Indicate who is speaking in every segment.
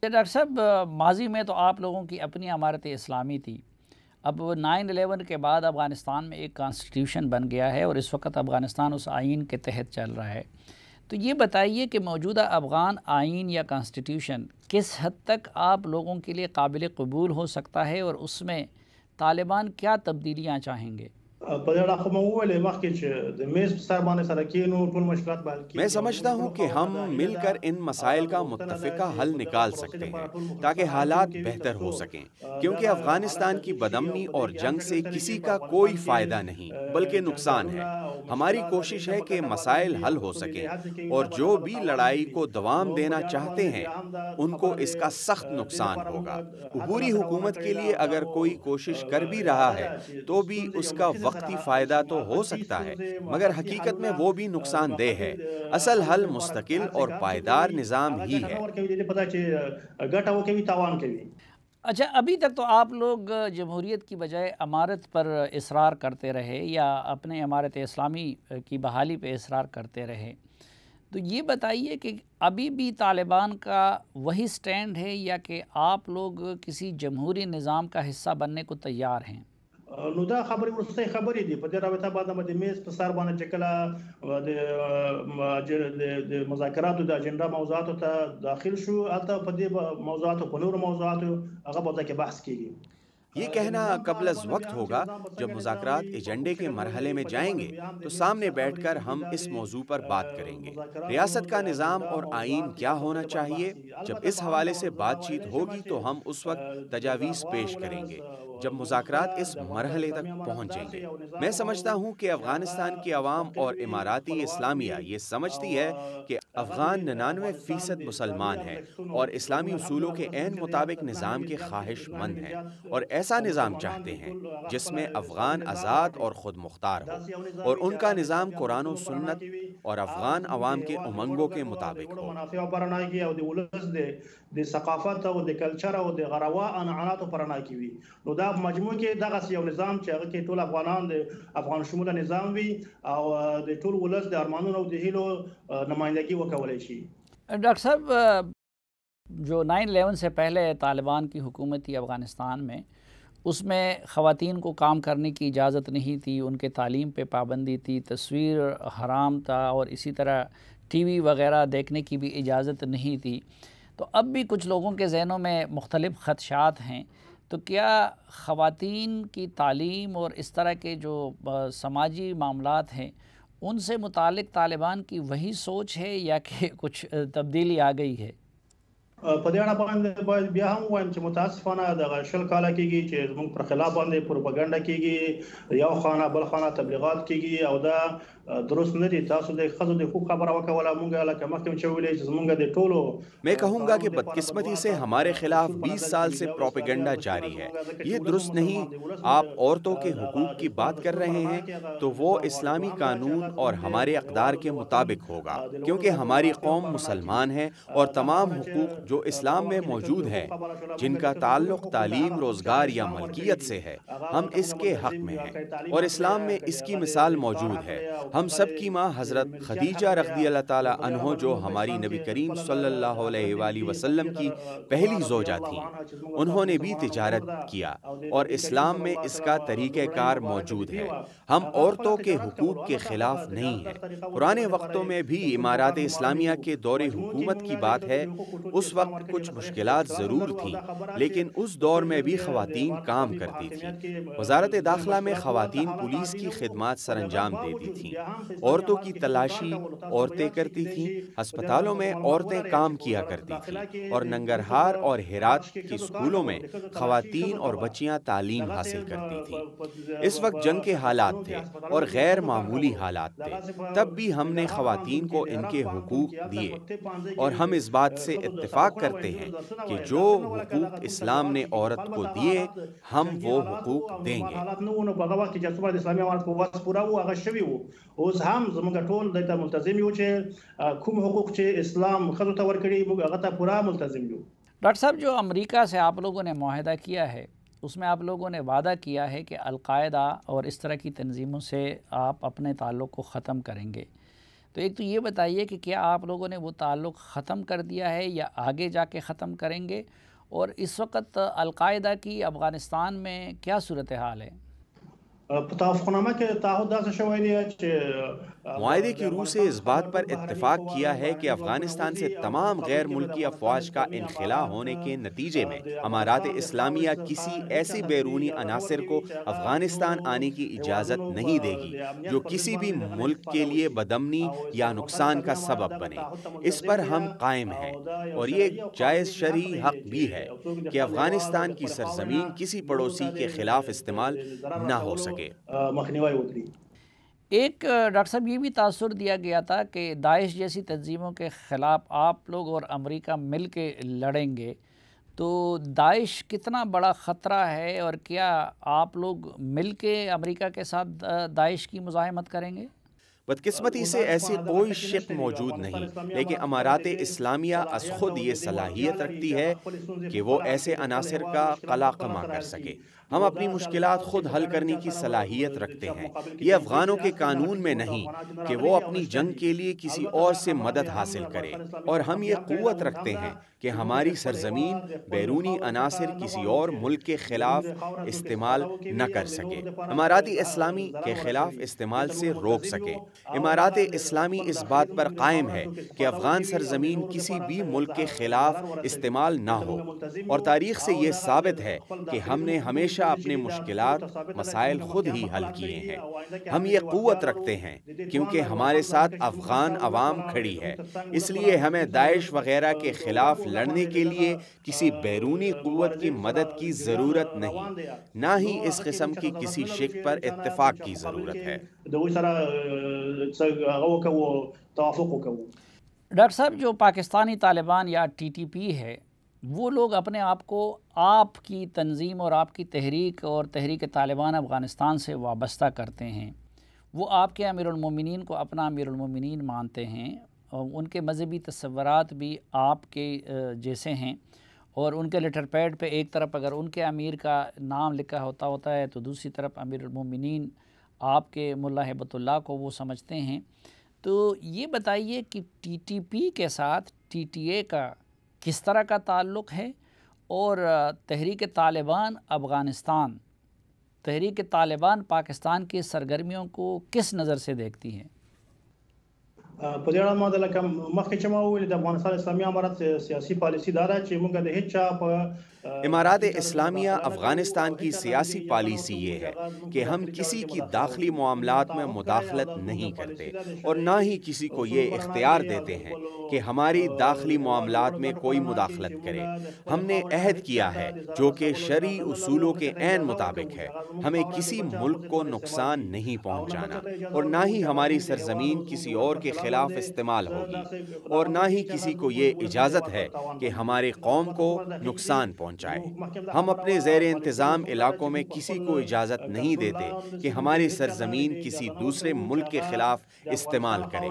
Speaker 1: Doctor صاحب، ماضی میں تو آپ لوگوں کی اپنی امارت اسلامی تھی، اب 9/11 کے بعد افغانستان میں ایک کانسٹیٹیوشن بن گیا ہے اور اس وقت افغانستان اس آئین کے تحت چل رہا ہے، تو یہ بتائیے کہ موجودہ افغان آئین یا کانسٹیٹیوشن کس حد تک آپ لوگوں کے لیے قابل قبول ہو سکتا ہے اور اس میں طالبان کیا تبدیلیاں چاہیں گے؟
Speaker 2: میں سمجھتا ہوں کہ ہم مل کر ان مسائل کا متفقہ حل نکال سکتے ہیں تاکہ حالات بہتر ہو سکیں، کیونکہ افغانستان کی بدامنی اور جنگ سے کسی کا کوئی فائدہ نہیں بلکہ نقصان ہے۔ ہماری کوشش ہے کہ مسائل حل ہو سکیں اور جو بھی لڑائی کو دوام دینا چاہتے ہیں ان کو اس کا سخت نقصان ہوگا۔ عبوری حکومت کے لیے اگر کوئی کوشش کر بھی رہا ہے تو بھی اس کا وقتی فائدہ تو ہو سکتا ہے، مگر حقیقت میں وہ بھی نقصان دہ ہے۔ اصل حل مستقل اور پائیدار نظام ہی ہے۔
Speaker 1: اچھا، ابھی تک تو آپ لوگ جمہوریت کی بجائے امارت پر اصرار کرتے رہے یا اپنے امارت اسلامی کی بحالی پہ اصرار کرتے رہے، تو یہ بتائیے کہ ابھی بھی طالبان کا وہی سٹینڈ ہے یا کہ آپ لوگ کسی جمہوری نظام کا حصہ بننے کو تیار ہیں؟
Speaker 3: نو دا خبرې ورستۍ خبرې دي. په دې رابطه باندې د میز په سر باندې چې کله د مذاکراتو د اجنډا موضوعاتو ته داخل شو، هلته په دې موضوعاتو په نورو موضوعاتو هغه په ځای کې بحث کیږي۔
Speaker 2: یہ کہنا قبل از وقت ہوگا۔ جب مذاکرات ایجنڈے کے مرحلے میں جائیں گے تو سامنے بیٹھ کر ہم اس موضوع پر بات کریں گے۔ ریاست کا نظام اور آئین کیا ہونا چاہیے، جب اس حوالے سے بات چیت ہوگی تو ہم اس وقت تجاویز پیش کریں گے جب مذاکرات اس مرحلے تک پہنچیں گے۔ میں سمجھتا ہوں کہ افغانستان کی عوام اور اماراتی اسلامیہ یہ سمجھتی ہے کہ افغان 99% مسلمان ہیں اور اسلامی اصولوں کے عین مطابق نظام کے خواہش مند ہیں اور ایسا نظام چاہتے ہیں جس میں افغان آزاد اور خود مختار ہو اور ان کا نظام قرآن و سنت اور افغان عوام کے امنگوں کے مطابق ہو۔
Speaker 3: د ثقافت او د کلچر او د غروا عنعناتو پرانا کی وي، نو دا مجموع کې دغه یو نظام چې هغه کې ټول افغانان د افغان شموله نظام وي او د ټول ولس د ارمانونو او د هیلو نمائندگی وکولای شي۔
Speaker 1: ڈاکٹر صاحب، جو 9/11 سے پہلے طالبان کی حکومت تھی افغانستان میں، اس میں خواتین کو کام کرنے کی اجازت نہیں تھی، ان کے تعلیم پہ پابندی تھی، تصویر حرام تھا اور اسی طرح ٹی وی وغیرہ دیکھنے کی بھی اجازت نہیں تھی، تو اب بھی کچھ لوگوں کے ذہنوں میں مختلف خدشات ہیں، تو کیا خواتین کی تعلیم اور اس طرح کے جو سماجی معاملات ہیں ان سے متعلق طالبان کی وہی سوچ ہے یا کہ کچھ تبدیلی آ گئی ہے؟
Speaker 3: په دې اړه باندې باید بیا هم وایم چې متاسفانه د شل کاله کېږي چې زموږ پر خلاف باندې پروپاګاندا کېږي، یو خانه بل خانه تبلیغات کېږي او دا درست نه دي۔ تاسو د ښځو د حقوق خبره وکوله، موږ لکه مخکې چې ویلې چې زموږ د ټولو
Speaker 2: میں کہوں گا کہ بدقسمتی سے ہمارے خلاف 20 سال سے پروپیگنڈا جاری ہے، یہ درست نہیں۔ آپ عورتوں کے حقوق کی بات کر رہے ہیں تو وہ اسلامی قانون اور ہمارے اقدار کے مطابق ہوگا، کیونکہ ہماری قوم مسلمان ہے اور تمام حقوق جو اسلام میں موجود ہے جن کا تعلق تعلیم، روزگار یا ملکیت سے ہے، ہم اس کے حق میں ہیں اور اسلام میں اس کی مثال موجود ہے۔ ہم سب کی ماں حضرت خدیجہ رضی اللہ تعالیٰ عنہ جو ہماری نبی کریم صلی اللہ علیہ وآلہ وسلم کی پہلی زوجہ تھیں، انہوں نے بھی تجارت کیا اور اسلام میں اس کا طریقہ کار موجود ہے۔ ہم عورتوں کے حقوق کے خلاف نہیں ہیں۔ پرانے وقتوں میں بھی امارات اسلامیہ کے دور حکومت کی بات ہے، اس وقت کچھ مشکلات ضرور تھیں لیکن اس دور میں بھی خواتین کام کرتی تھیں۔ وزارت داخلہ میں خواتین پولیس کی خدمات سر انجام دیتی تھیں، عورتوں کی تلاشی عورتیں کرتی تھیں، ہسپتالوں میں عورتیں کام کیا کرتی تھیں اور ننگرہار اور ہرات کے اسکولوں میں خواتین اور بچیاں تعلیم حاصل کرتی تھیں۔ اس وقت جنگ کے حالات تھے اور غیر معمولی حالات تھے، تب بھی ہم نے خواتین کو ان کے حقوق دیے اور ہم اس بات سے اتفاق کرتے ہیں کہ جو حقوق اسلام نے عورت کو دیے ہم وہ حقوق دیں گے۔
Speaker 3: اوس هم زموږ ټول دته ملتزم یو چې کوم حقوق چې اسلام خزو ته ورکړي موږ هغه ته پورا ملتزم یو۔
Speaker 1: ڈاکٹر صاحب، جو امریکہ سے آپ لوگوں نے معاہدہ کیا ہے اس میں آپ لوگوں نے وعدہ کیا ہے کہ القاعدہ اور اس طرح کی تنظیموں سے آپ اپنے تعلق کو ختم کریں گے، تو ایک تو یہ بتائیے کہ کیا آپ لوگوں نے وہ تعلق ختم کر دیا ہے یا آگے جا کے ختم کریں گے، اور اس وقت القاعدہ کی افغانستان میں کیا صورتحال ہے؟
Speaker 2: معاہدے کی روح سے اس بات پر اتفاق کیا ہے کہ افغانستان سے تمام غیر ملکی افواج کا انخلا ہونے کے نتیجے میں امارات اسلامیہ کسی ایسی بیرونی عناصر کو افغانستان آنے کی اجازت نہیں دے گی جو کسی بھی ملک کے لیے بدامنی یا نقصان کا سبب بنے۔ اس پر ہم قائم ہیں، اور یہ ایک جائز شرعی حق بھی ہے کہ افغانستان کی سرزمین کسی پڑوسی کے خلاف استعمال نہ ہو سکے۔
Speaker 1: ایک ڈاکٹر صاحب یہ بھی تاثر دیا گیا تھا کہ داعش جیسی تنظیموں کے خلاف آپ لوگ اور امریکہ مل کے لڑیں گے، تو داعش کتنا بڑا خطرہ ہے، اور کیا آپ لوگ مل کے امریکہ کے ساتھ داعش کی مزاحمت کریں گے؟
Speaker 2: بدقسمتی سے ایسی کوئی شک موجود نہیں، لیکن امارات اسلامیہ از خود یہ صلاحیت رکھتی ہے کہ وہ ایسے عناصر کا قلاقمہ کر سکے۔ ہم اپنی مشکلات خود حل کرنے کی صلاحیت رکھتے ہیں۔ یہ افغانوں کے قانون میں نہیں کہ وہ اپنی جنگ کے لیے کسی اور سے مدد حاصل کرے، اور ہم یہ قوت رکھتے ہیں کہ ہماری سرزمین بیرونی عناصر کسی اور ملک کے خلاف استعمال نہ کر سکے، اماراتی اسلامی کے خلاف استعمال سے روک سکے۔ امارات اسلامی اس بات پر قائم ہے کہ افغان سرزمین کسی بھی ملک کے خلاف استعمال نہ ہو، اور تاریخ سے یہ ثابت ہے کہ ہم نے ہمیشہ اپنے مشکلات مسائل خود ہی حل کیے ہیں۔ ہم یہ قوت رکھتے ہیں کیونکہ ہمارے ساتھ افغان عوام کھڑی ہے، اس لیے ہمیں داعش وغیرہ کے خلاف لڑنے کے لیے کسی بیرونی قوت کی مدد کی ضرورت نہیں، نہ ہی اس قسم کی کسی شک پر اتفاق کی ضرورت ہے۔
Speaker 1: ڈاکٹر صاحب، جو پاکستانی طالبان یا TTP ہے، وہ لوگ اپنے آپ کو آپ کی تنظیم اور آپ کی تحریک اور تحریک طالبان افغانستان سے وابستہ کرتے ہیں۔ وہ آپ کے امیر المومنین کو اپنا امیر المومنین مانتے ہیں، اور ان کے مذہبی تصورات بھی آپ کے جیسے ہیں، اور ان کے لیٹر پیڈ پہ ایک طرف اگر ان کے امیر کا نام لکھا ہوتا ہے تو دوسری طرف امیر المومنین آپ کے ملا ہیبت اللہ کو وہ سمجھتے ہیں۔ تو یہ بتائیے کہ TTP کے ساتھ TTA کا کس طرح کا تعلق ہے، اور تحریک طالبان افغانستان، تحریک طالبان پاکستان کی سرگرمیوں کو کس نظر سے دیکھتی ہے؟
Speaker 3: په دې اړه ما د لکه مخکې چې ما وویل د افغانستان اسلامي امارت سیاسي پالیسی دا ده چې موږ د هیڅ چا په
Speaker 2: امارات اسلامیہ افغانستان کی سیاسی پالیسی یہ ہے کہ ہم کسی کی داخلی معاملات میں مداخلت نہیں کرتے، اور نہ ہی کسی کو یہ اختیار دیتے ہیں کہ ہماری داخلی معاملات میں کوئی مداخلت کرے۔ ہم نے عہد کیا ہے جو کہ شرعی اصولوں کے عین مطابق ہے، ہمیں کسی ملک کو نقصان نہیں پہنچانا، اور نہ ہی ہماری سرزمین کسی اور کے خلاف استعمال ہوگی، اور نہ ہی کسی کو یہ اجازت ہے کہ ہماری قوم کو نقصان پہنچائے۔ ہم اپنے زیر انتظام علاقوں میں کسی کو اجازت نہیں دیتے کہ ہماری سرزمین کسی دوسرے ملک کے خلاف استعمال کرے۔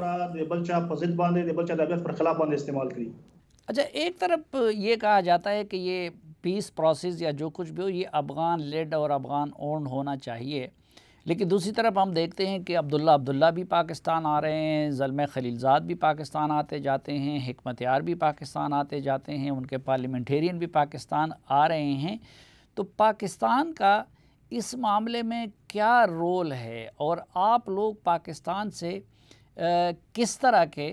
Speaker 1: اچھا، ایک طرف یہ کہا جاتا ہے کہ یہ پیس پروسیس یا جو کچھ بھی ہو، یہ افغان لیڈ اور افغان اونڈ ہونا چاہیے، لیکن دوسری طرف ہم دیکھتے ہیں کہ عبداللہ بھی پاکستان آ رہے ہیں، زلمہ خلیلزاد بھی پاکستان آتے جاتے ہیں، حکمت یار بھی پاکستان آتے جاتے ہیں، ان کے پارلیمنٹیرین بھی پاکستان آ رہے ہیں۔ تو پاکستان کا اس معاملے میں کیا رول ہے، اور آپ لوگ پاکستان سے کس طرح کے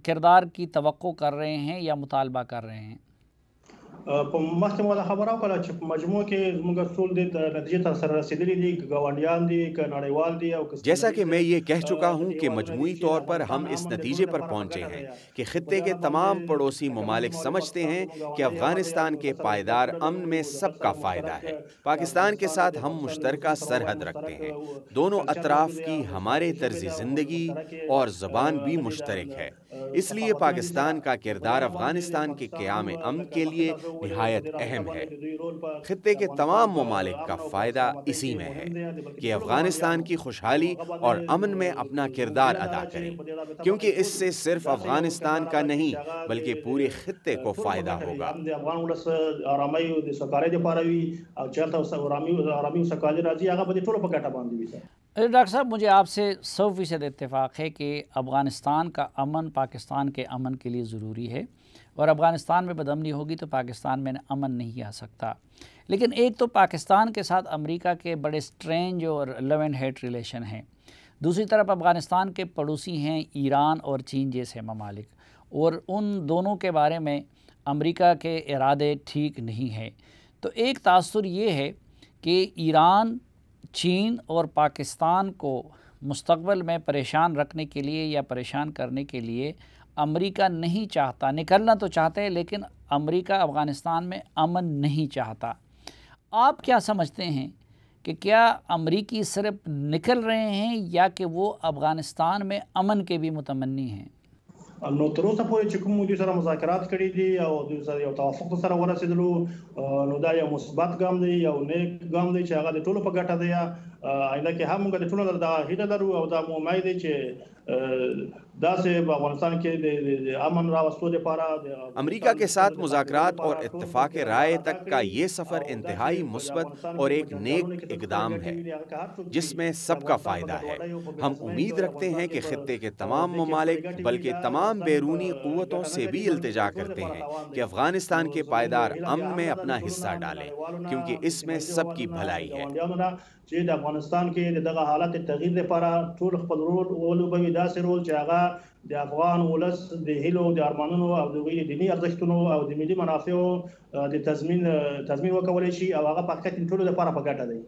Speaker 1: کردار کی توقع کر رہے ہیں یا مطالبہ کر رہے ہیں؟
Speaker 3: په مخکې ما خبره وکړه چې په مجموع کې زموږ ټول د نتیجې ته سره رسیدلي دي، ګاونډیان دي که نړیوال دي، او
Speaker 2: جیسا کہ میں یہ کہہ چکا ہوں کہ مجموعی طور پر ہم اس نتیجے پر پہنچے ہیں کہ خطے کے تمام پڑوسی ممالک سمجھتے ہیں کہ افغانستان کے پائیدار امن میں سب کا فائدہ ہے۔ پاکستان کے ساتھ ہم مشترکہ سرحد رکھتے ہیں، دونوں اطراف کی ہمارے طرز زندگی اور زبان بھی مشترک ہے، اس لیے پاکستان کا کردار افغانستان کے قیام امن کے لیے نہایت اہم ہے۔ خطے کے تمام ممالک کا فائدہ اسی میں ہے کہ افغانستان کی خوشحالی اور امن میں اپنا کردار ادا کریں، کیونکہ اس سے صرف افغانستان کا نہیں بلکہ پورے خطے کو فائدہ ہوگا۔
Speaker 1: ڈاکٹر صاحب مجھے آپ سے 100% اتفاق ہے کہ افغانستان کا امن پاکستان کے امن کے لیے ضروری ہے، اور افغانستان میں بدامنی ہوگی تو پاکستان میں امن نہیں آ سکتا۔ لیکن ایک تو پاکستان کے ساتھ امریکہ کے بڑے سٹرینج اور لو اینڈ ہیٹ ریلیشن ہیں، دوسری طرف افغانستان کے پڑوسی ہیں ایران اور چین جیسے ممالک، اور ان دونوں کے بارے میں امریکہ کے ارادے ٹھیک نہیں ہیں۔ تو ایک تاثر یہ ہے کہ ایران، چین اور پاکستان کو مستقبل میں پریشان رکھنے کے لیے یا پریشان کرنے کے لیے امریکہ نہیں چاہتا، نکلنا تو چاہتے ہیں لیکن امریکہ افغانستان میں امن نہیں چاہتا۔ آپ کیا سمجھتے ہیں کہ کیا امریکی صرف نکل رہے ہیں یا کہ وہ افغانستان میں امن کے بھی متمنی ہیں؟
Speaker 3: نو تر اوسه پورې چې کوم دوی سره مذاکرات کړي دي او دوی سره یو توافق سره ورسېدلو، نو دا یو مثبت ګام دی، یو نیک ګام دی چې هغه د ټولو په ګټه دی. آینده کې هم موږ د ټولو د هیله لرو او دا مو امید دی چې داسې په افغانستان کې د امن راوستو لپاره
Speaker 2: امریکہ کے ساتھ مذاکرات اور اتفاق رائے تک کا یہ سفر انتہائی مثبت اور ایک نیک اقدام ہے جس میں سب کا فائدہ ہے۔ ہم امید رکھتے ہیں کہ خطے کے تمام ممالک بلکہ تمام بیرونی قوتوں سے بھی التجا کرتے ہیں کہ افغانستان کے پائیدار امن میں اپنا حصہ ڈالیں، کیونکہ اس میں سب کی بھلائی ہے۔
Speaker 3: چې د افغانستان کې دغه حالت تغییر لپاره ټول خپل رول ولوبوي، داسې رول چې هغه د افغان ولس د هیلو، د ارمانونو او د دیني ارزښتونو او د ملي منافعو د تضمین وکولی شي، او هغه په حقیقت کې ټولو لپاره په ګټه دی۔